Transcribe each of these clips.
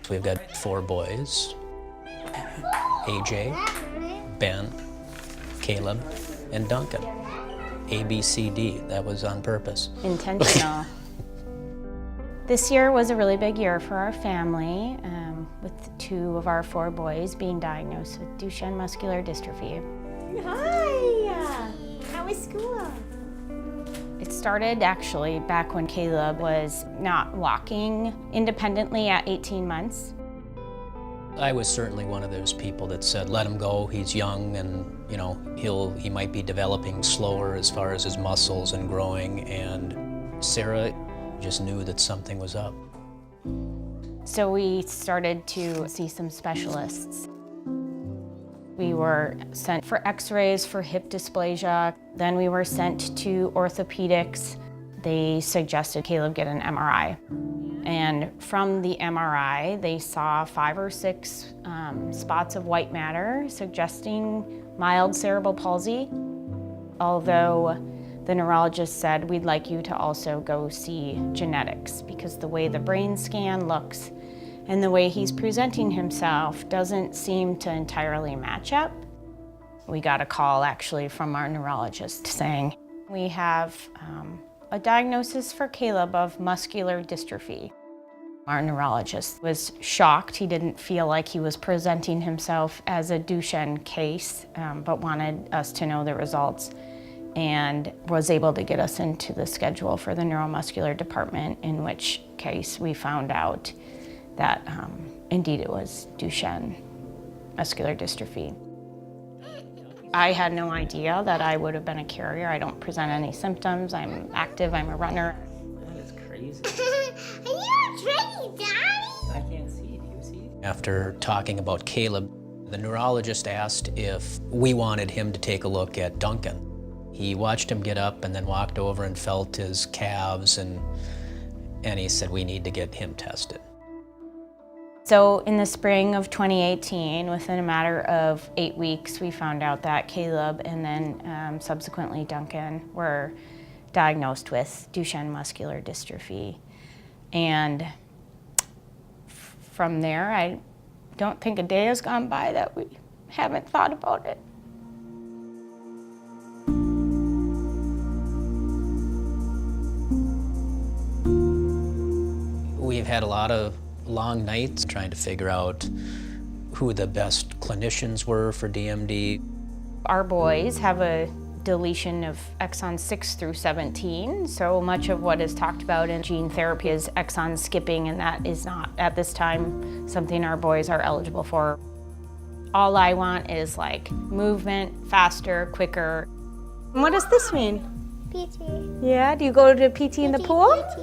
We've got 4 boys, AJ, Ben, Caleb, and Duncan. A, B, C, D, that was on purpose. Intentional. This year was a really big year for our family, with 2 of our 4 boys being diagnosed with Duchenne muscular dystrophy. Hi! How was school? It started actually back when Caleb was not walking independently at 18 months. I was certainly one of those people that said, let him go, he's young, and you know, he might be developing slower as far as his muscles and growing, and Sarah just knew that something was up. So we started to see some specialists. We were sent for x-rays for hip dysplasia. Then we were sent to orthopedics. They suggested Caleb get an MRI. And from the MRI, they saw 5 or 6 spots of white matter suggesting mild cerebral palsy. Although the neurologist said, we'd like you to also go see genetics because the way the brain scan looks and the way he's presenting himself doesn't seem to entirely match up. We got a call actually from our neurologist saying, we have a diagnosis for Caleb of muscular dystrophy. Our neurologist was shocked. He didn't feel like he was presenting himself as a Duchenne case, but wanted us to know the results and was able to get us into the schedule for the neuromuscular department, in which case we found out that indeed it was Duchenne muscular dystrophy. I had no idea that I would have been a carrier. I don't present any symptoms. I'm active, I'm a runner. That is crazy. Are you okay, Daddy? I can't see. Do you see? After talking about Caleb, the neurologist asked if we wanted him to take a look at Duncan. He watched him get up and then walked over and felt his calves, and he said, we need to get him tested. So in the spring of 2018, within a matter of 8 weeks, we found out that Caleb and then subsequently Duncan were diagnosed with Duchenne muscular dystrophy. And from there, I don't think a day has gone by that we haven't thought about it. We've had a lot of long nights trying to figure out who the best clinicians were for DMD. Our boys have a deletion of exons 6 through 17, so much of what is talked about in gene therapy is exon skipping, and that is not, at this time, something our boys are eligible for. All I want is like movement, faster, quicker. And what does this mean? PT. Yeah, do you go to PT in the pool? PT.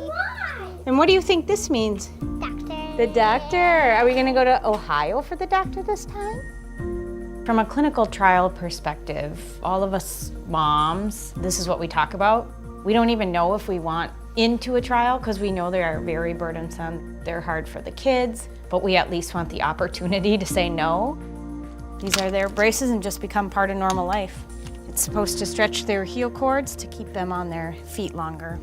And what do you think this means? Doctor. The doctor. Are we gonna go to Ohio for the doctor this time? From a clinical trial perspective, all of us moms, this is what we talk about. We don't even know if we want into a trial because we know they are very burdensome. They're hard for the kids, but we at least want the opportunity to say no. These are their braces and just become part of normal life. It's supposed to stretch their heel cords to keep them on their feet longer.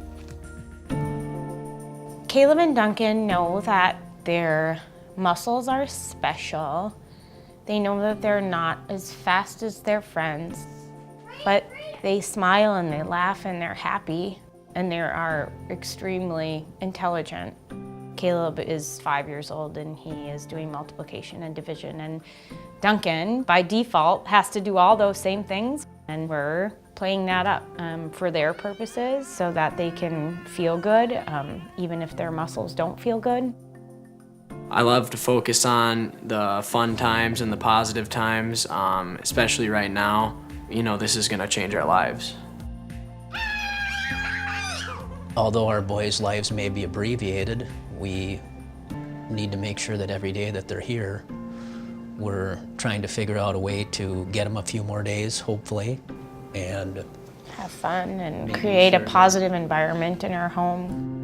Caleb and Duncan know that their muscles are special. They know that they're not as fast as their friends, but they smile and they laugh and they're happy, and they are extremely intelligent. Caleb is 5 years old and he is doing multiplication and division, and Duncan, by default, has to do all those same things, and we're playing that up for their purposes so that they can feel good, even if their muscles don't feel good. I love to focus on the fun times and the positive times, especially right now. You know, this is gonna change our lives. Although our boys' lives may be abbreviated, we need to make sure that every day that they're here, we're trying to figure out a way to get them a few more days, hopefully, and Have fun and create a positive environment in our home.